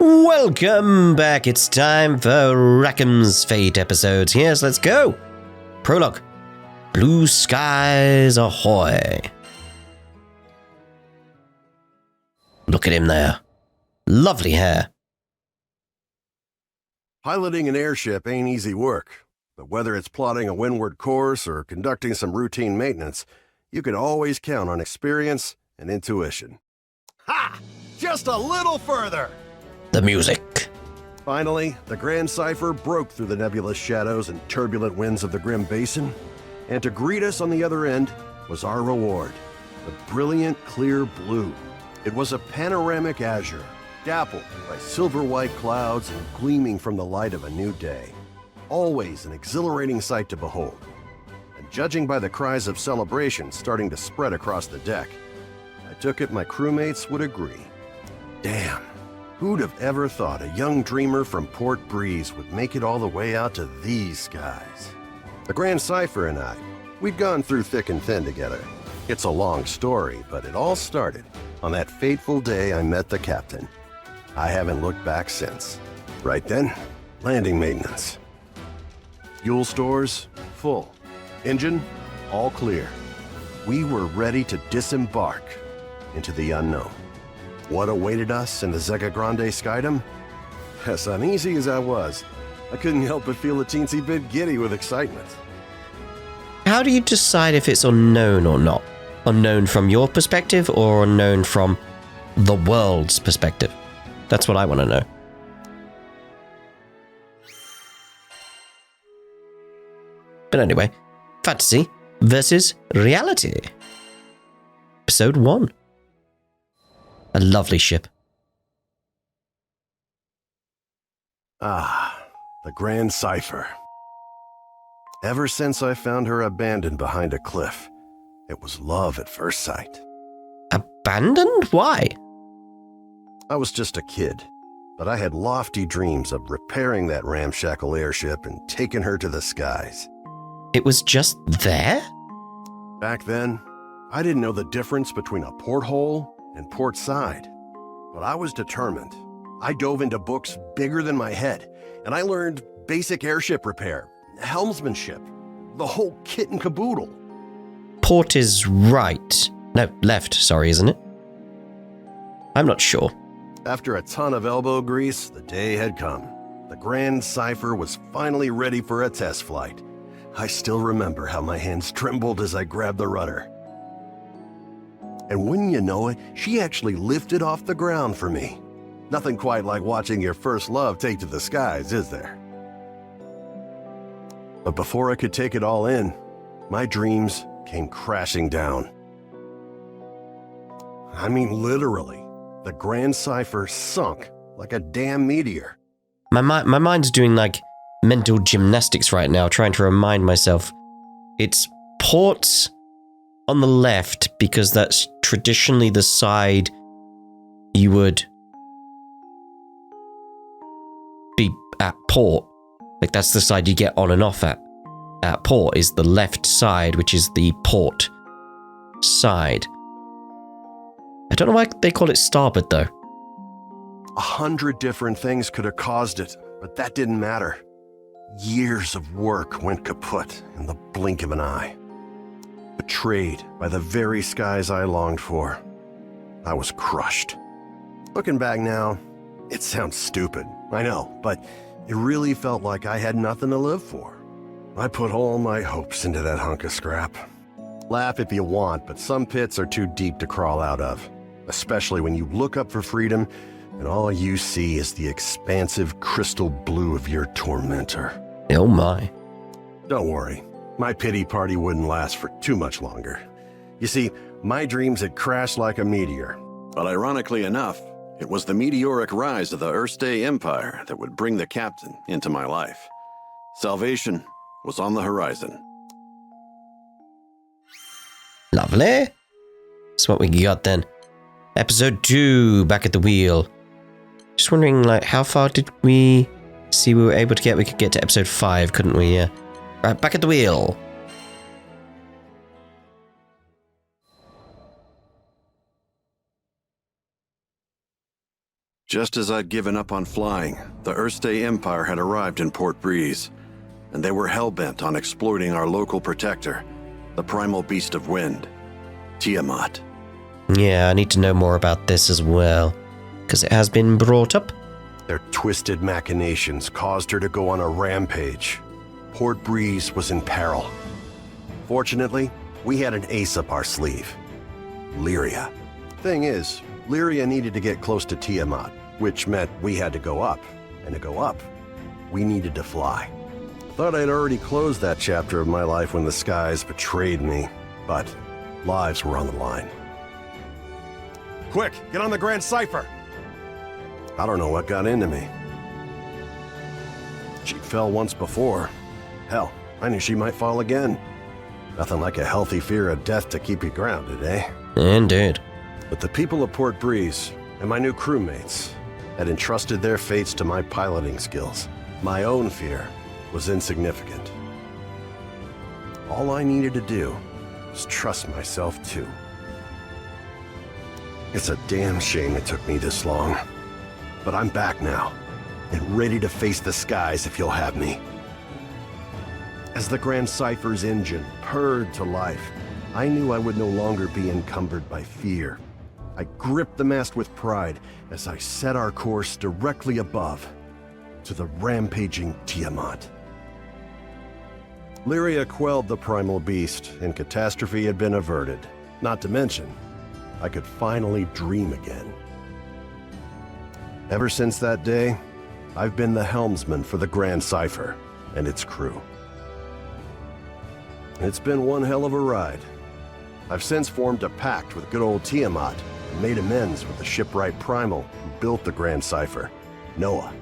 Welcome back. It's time for Rackam's Fate episodes. Yes, let's go. Prologue. Blue skies ahoy. Look at him there. Lovely hair. Piloting an airship ain't easy work, but whether it's plotting a windward course or conducting some routine maintenance, you can always count on experience and intuition. Ha! Just a little further! The music. Finally, the Grand Cipher broke through the nebulous shadows and turbulent winds of the Grim Basin, and to greet us on the other end was our reward, the brilliant clear blue. It was a panoramic azure, dappled by silver-white clouds and gleaming from the light of a new day. Always an exhilarating sight to behold. And judging by the cries of celebration starting to spread across the deck, I took it my crewmates would agree. Damn, who'd have ever thought a young dreamer from Port Breeze would make it all the way out to these skies? The Grand Cipher and I, we'd gone through thick and thin together. It's a long story, but it all started on that fateful day I met the captain. I haven't looked back since. Right then, landing maintenance. Fuel stores, full. Engine, all clear. We were ready to disembark into the unknown. What awaited us in the Zega Grande Skydom? As uneasy as I was, I couldn't help but feel a teensy bit giddy with excitement. How do you decide if it's unknown or not? Unknown from your perspective or unknown from the world's perspective? That's what I want to know. But anyway, fantasy versus reality. Episode 1. A lovely ship. Ah, the Grand Cipher. Ever since I found her abandoned behind a cliff, it was love at first sight. Abandoned? Why? I was just a kid, but I had lofty dreams of repairing that ramshackle airship and taking her to the skies. It was just there? Back then, I didn't know the difference between a porthole and port side, but I was determined. I dove into books bigger than my head, and I learned basic airship repair, helmsmanship, the whole kit and caboodle. Port is right. No, left, sorry, isn't it? I'm not sure. After a ton of elbow grease, the day had come. The Grand Cipher was finally ready for a test flight. I still remember how my hands trembled as I grabbed the rudder. And wouldn't you know it, she actually lifted off the ground for me. Nothing quite like watching your first love take to the skies, is there? But before I could take it all in, my dreams came crashing down. I mean, literally. The Grand Cipher sunk like a damn meteor. My mind's doing like mental gymnastics right now, trying to remind myself. It's ports on the left because that's traditionally the side you would be at port. Like that's the side you get on and off at. At port is the left side, which is the port side. I don't know why they call it starboard, though. 100 different things could have caused it, but that didn't matter. Years of work went kaput in the blink of an eye. Betrayed by the very skies I longed for, I was crushed. Looking back now, it sounds stupid, I know, but it really felt like I had nothing to live for. I put all my hopes into that hunk of scrap. Laugh if you want, but some pits are too deep to crawl out of. Especially when you look up for freedom and all you see is the expansive crystal blue of your tormentor. Oh my. Don't worry, my pity party wouldn't last for too much longer. You see, my dreams had crashed like a meteor. But ironically enough, it was the meteoric rise of the Erste Empire that would bring the captain into my life. Salvation was on the horizon. Lovely. That's what we got then. Episode 2, back at the wheel. Just wondering, like, how far did we see we were able to get? We could get to episode 5, couldn't we? Yeah. Right, back at the wheel. Just as I'd given up on flying, the Earthstay Empire had arrived in Port Breeze, and they were hell-bent on exploiting our local protector, the primal beast of wind, Tiamat. Yeah, I need to know more about this as well, because it has been brought up. Their twisted machinations caused her to go on a rampage. Port Breeze was in peril. Fortunately, we had an ace up our sleeve. Lyria. Thing is, Lyria needed to get close to Tiamat, which meant we had to go up. And to go up, we needed to fly. Thought I'd already closed that chapter of my life when the skies betrayed me, but lives were on the line. Quick, get on the Grand Cipher! I don't know what got into me. She fell once before. Hell, I knew she might fall again. Nothing like a healthy fear of death to keep you grounded, eh? Indeed. But the people of Port Breeze and my new crewmates had entrusted their fates to my piloting skills. My own fear was insignificant. All I needed to do was trust myself too. It's a damn shame it took me this long. But I'm back now, and ready to face the skies if you'll have me. As the Grand Cipher's engine purred to life, I knew I would no longer be encumbered by fear. I gripped the mast with pride as I set our course directly above, to the rampaging Tiamat. Lyria quelled the primal beast, and catastrophe had been averted. Not to mention, I could finally dream again. Ever since that day, I've been the helmsman for the Grand Cipher and its crew. It's been one hell of a ride. I've since formed a pact with good old Tiamat and made amends with the shipwright Primal who built the Grand Cipher, Noah.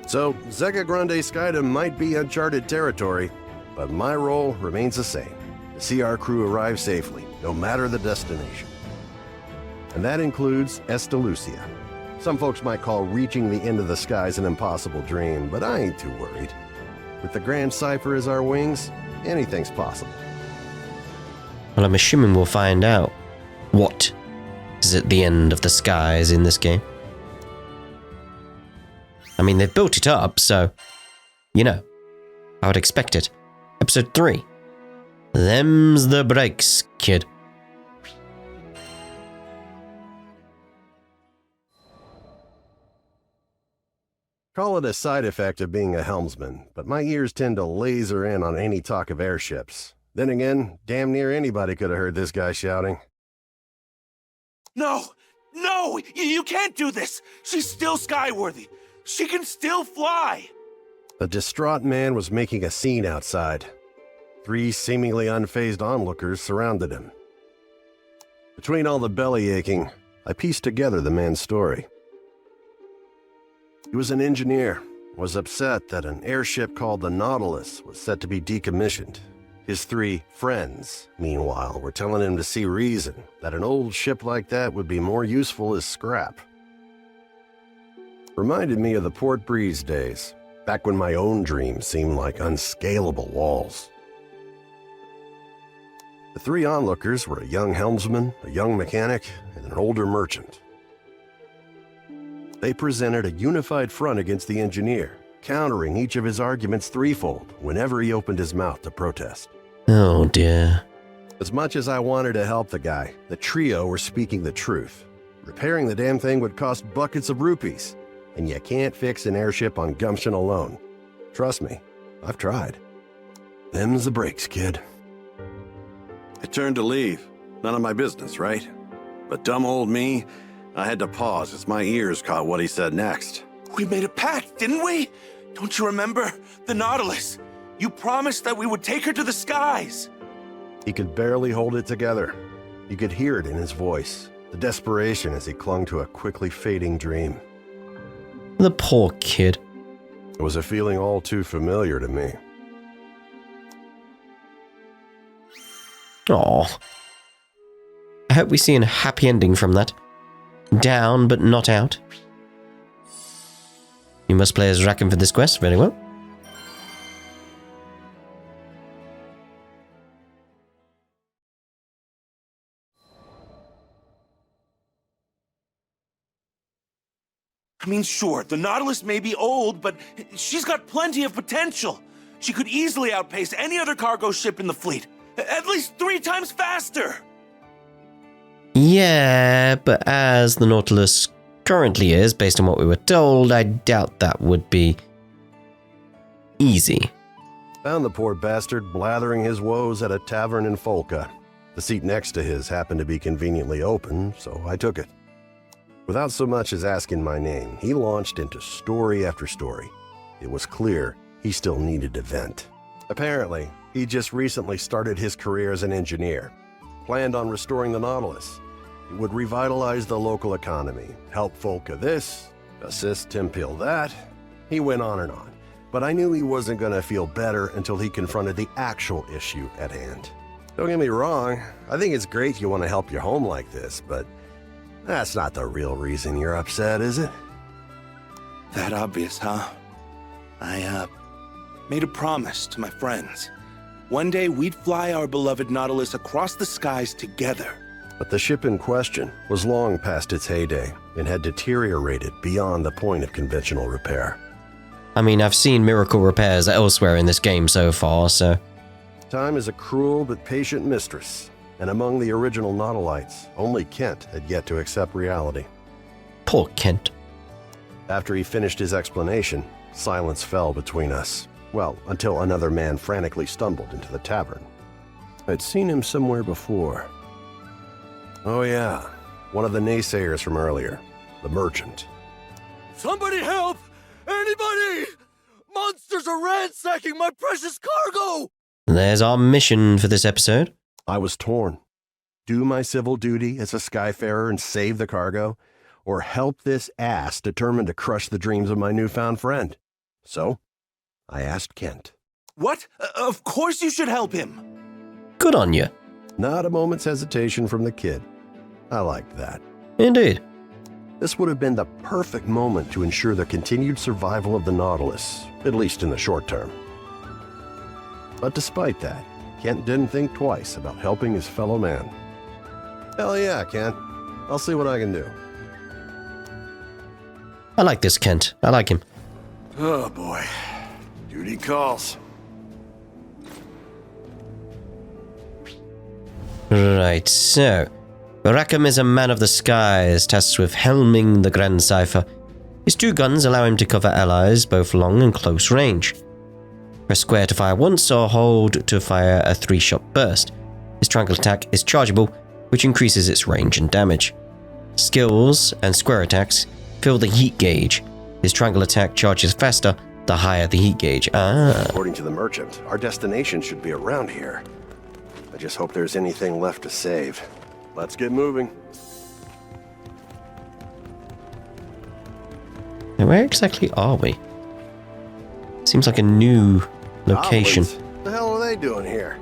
So, Zega Grande Skydom might be uncharted territory, but my role remains the same, to see our crew arrive safely, no matter the destination. And that includes Estalucia. Some folks might call reaching the end of the skies an impossible dream, but I ain't too worried. With the Grand Cipher as our wings, anything's possible. Well, I'm assuming we'll find out what is at the end of the skies in this game. I mean, they've built it up, so, you know, I would expect it. Episode 3. Them's the breaks, kid. Call it a side effect of being a helmsman, but my ears tend to laser in on any talk of airships. Then again, damn near anybody could have heard this guy shouting. No! No! You can't do this! She's still skyworthy! She can still fly! A distraught man was making a scene outside. 3 seemingly unfazed onlookers surrounded him. Between all the belly aching, I pieced together the man's story. He was an engineer, was upset that an airship called the Nautilus was set to be decommissioned. His 3 friends, meanwhile, were telling him to see reason that an old ship like that would be more useful as scrap. Reminded me of the Port Breeze days, back when my own dreams seemed like unscalable walls. The 3 onlookers were a young helmsman, a young mechanic, and an older merchant. They presented a unified front against the engineer, countering each of his arguments threefold whenever he opened his mouth to protest. Oh dear. As much as I wanted to help the guy, the trio were speaking the truth. Repairing the damn thing would cost buckets of rupees, and you can't fix an airship on gumption alone. Trust me, I've tried. Them's the breaks, kid. I turned to leave. None of my business, right? But dumb old me, I had to pause as my ears caught what he said next. We made a pact, didn't we? Don't you remember? The Nautilus. You promised that we would take her to the skies. He could barely hold it together. You could hear it in his voice, the desperation as he clung to a quickly fading dream. The poor kid. It was a feeling all too familiar to me. Aw. I hope we see a happy ending from that. Down, but not out. You must play as Rackam for this quest. Very well. I mean, sure, the Nautilus may be old, but she's got plenty of potential. She could easily outpace any other cargo ship in the fleet. At least 3 times faster! Yeah, but as the Nautilus currently is, based on what we were told, I doubt that would be easy. Found the poor bastard blathering his woes at a tavern in Folca. The seat next to his happened to be conveniently open, so I took it. Without so much as asking my name, he launched into story after story. It was clear he still needed to vent. Apparently, he just recently started his career as an engineer. Planned on restoring the Nautilus. It would revitalize the local economy, help Folca this, assist Timpil that. He went on and on. But I knew he wasn't going to feel better until he confronted the actual issue at hand. Don't get me wrong, I think it's great you want to help your home like this, but that's not the real reason you're upset, is it? That obvious, huh? I, made a promise to my friends. One day we'd fly our beloved Nautilus across the skies together. But the ship in question was long past its heyday and had deteriorated beyond the point of conventional repair. I mean, I've seen miracle repairs elsewhere in this game so far, so... Time is a cruel but patient mistress, and among the original Nautilites, only Kent had yet to accept reality. Poor Kent. After he finished his explanation, silence fell between us. Well, until another man frantically stumbled into the tavern. I'd seen him somewhere before. Oh yeah, one of the naysayers from earlier, the merchant. Somebody help! Anybody! Monsters are ransacking my precious cargo! There's our mission for this episode. I was torn. Do my civil duty as a Skyfarer and save the cargo, or help this ass determined to crush the dreams of my newfound friend? So, I asked Kent. What? Of course you should help him! Good on you. Not a moment's hesitation from the kid. I liked that. Indeed. This would have been the perfect moment to ensure the continued survival of the Nautilus, at least in the short term. But despite that, Kent didn't think twice about helping his fellow man. Hell yeah, Kent. I'll see what I can do. I like this Kent. I like him. Oh boy. Duty calls. Right, so... Rackam is a man of the skies, tasked with helming the Grand Cypher. His 2 guns allow him to cover allies, both long and close range. Press square to fire once, or hold to fire a 3-shot burst. His triangle attack is chargeable, which increases its range and damage. Skills and square attacks fill the heat gauge. His triangle attack charges faster, the higher the heat gauge. According to the merchant, our destination should be around here. I just hope there's anything left to save. Let's get moving. Now, where exactly are we? Seems like a new location. Goblins? What the hell are they doing here?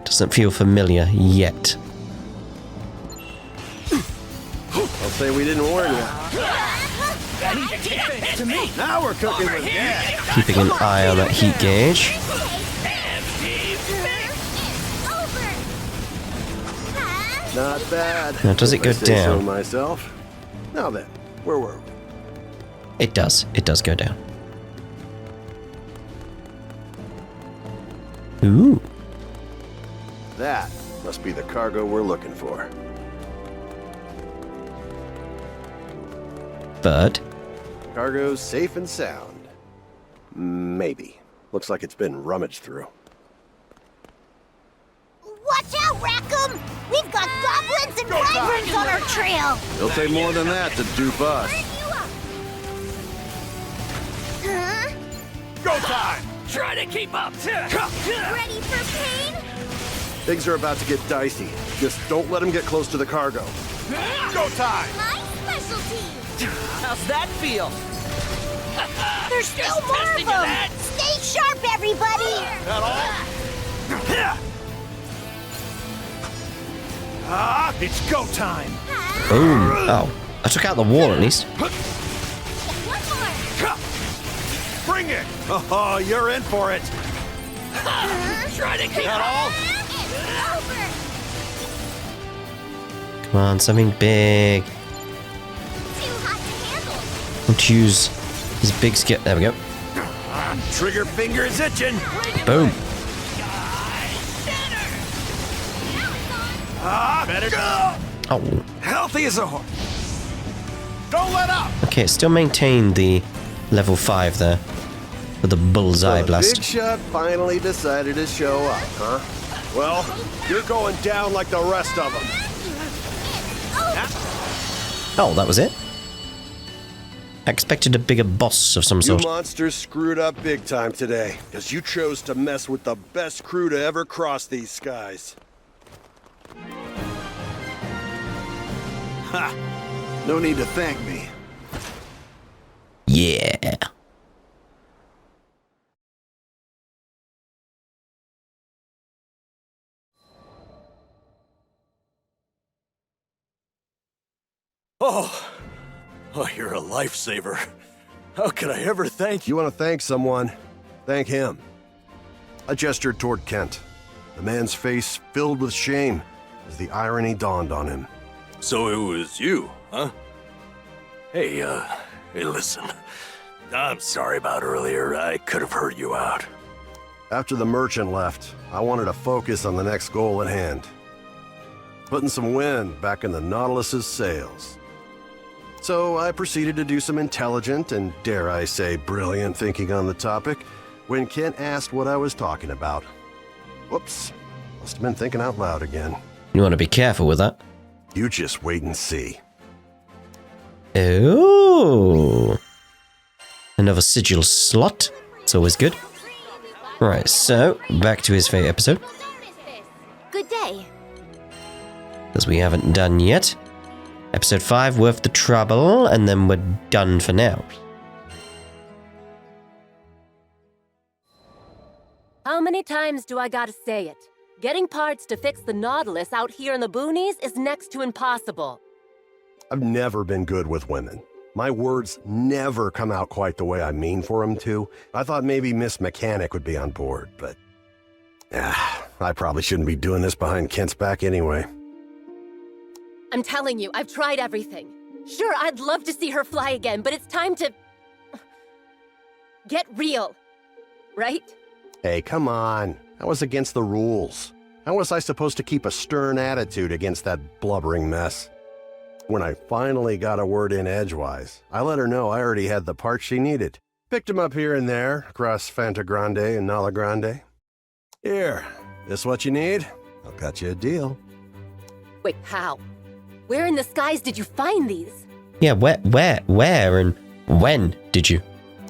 Doesn't feel familiar yet. I'll say we didn't warn you. To me! Now we're cooking with gas. Keeping an eye on that heat gauge. Not bad. Now, does it If go I say so down? myself. Now then, where were we? It does. It does go down. Ooh. That must be the cargo we're looking for. But Cargo's safe and sound. Maybe. Looks like it's been rummaged through. Watch out, Rackham! We've got goblins and wyverns on our trail! It'll take more than that to dupe us. Huh? Go time! Try to keep up! Ready for pain? Things are about to get dicey. Just don't let them get close to the cargo. Go time! My specialty! How's that feel? There's still more of them! Stay sharp, everybody! That all? Ah, it's go time! boom. Oh, I took out the wall at least. One more! Bring it! Oh, you're in for it! Try to keep that all? It's over! Come on, something big. Too hot to handle. Let's use his big skill. There we go. Trigger finger is itching. Boom. Better. Oh. Healthy as a horse. Don't let up. Okay, it still maintained the level 5 there. With the bullseye So the blast. big shot finally decided to show up, huh? Well, you're going down like the rest of them. Oh, that was it? I expected a bigger boss of some You sort. monsters screwed up big time today, because you chose to mess with the best crew to ever cross these skies. Ha! No need to thank me. Yeah. Oh, you're a lifesaver. How could I ever thank you? You want to thank someone? Thank him. I gestured toward Kent. The man's face filled with shame as the irony dawned on him. So it was you, huh? Hey, listen. I'm sorry about earlier. I could have heard you out. After the merchant left, I wanted to focus on the next goal at hand. Putting some wind back in the Nautilus's sails. So I proceeded to do some intelligent and, dare I say, brilliant thinking on the topic when Kent asked what I was talking about. Whoops, must have been thinking out loud again. You want to be careful with that. You just wait and see. Oh. Another sigil slot. It's always good. Right, so back to his fate episode. Good day. As we haven't done yet. Episode 5, worth the trouble, and then we're done for now. How many times do I gotta say it? Getting parts to fix the Nautilus out here in the boonies is next to impossible. I've never been good with women. My words never come out quite the way I mean for them to. I thought maybe Miss Mechanic would be on board, but... I probably shouldn't be doing this behind Kent's back anyway. I'm telling you, I've tried everything. Sure, I'd love to see her fly again, but it's time to... get real. Right? Hey, come on. That was against the rules. How was I supposed to keep a stern attitude against that blubbering mess? When I finally got a word in edgewise, I let her know I already had the parts she needed. Picked them up here and there, across Fanta Grande and Nala Grande. Here, this what you need? I'll cut you a deal. Wait, how? Where in the skies did you find these? Yeah, where, and when did you?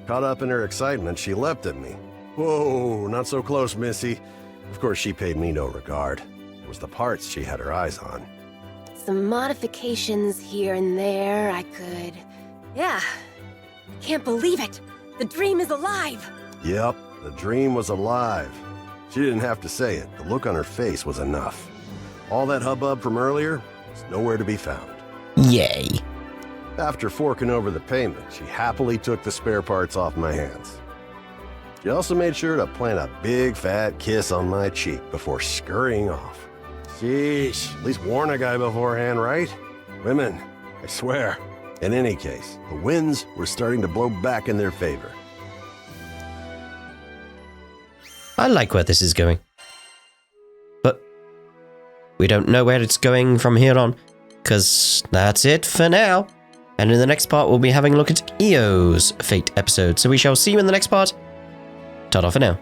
Caught up in her excitement, she leapt at me. Whoa, not so close, Missy. Of course, she paid me no regard. It was the parts she had her eyes on. Some modifications here and there, I could... Yeah. Can't believe it! The dream is alive! Yep, the dream was alive. She didn't have to say it. The look on her face was enough. All that hubbub from earlier was nowhere to be found. Yay. After forking over the payment, she happily took the spare parts off my hands. She also made sure to plant a big fat kiss on my cheek before scurrying off. Sheesh, at least warn a guy beforehand, right? Women, I swear. In any case, the winds were starting to blow back in their favor. I like where this is going. But we don't know where it's going from here on, because that's it for now. And in the next part, we'll be having a look at EO's Fate episode. So we shall see you in the next part. Ta-da for now.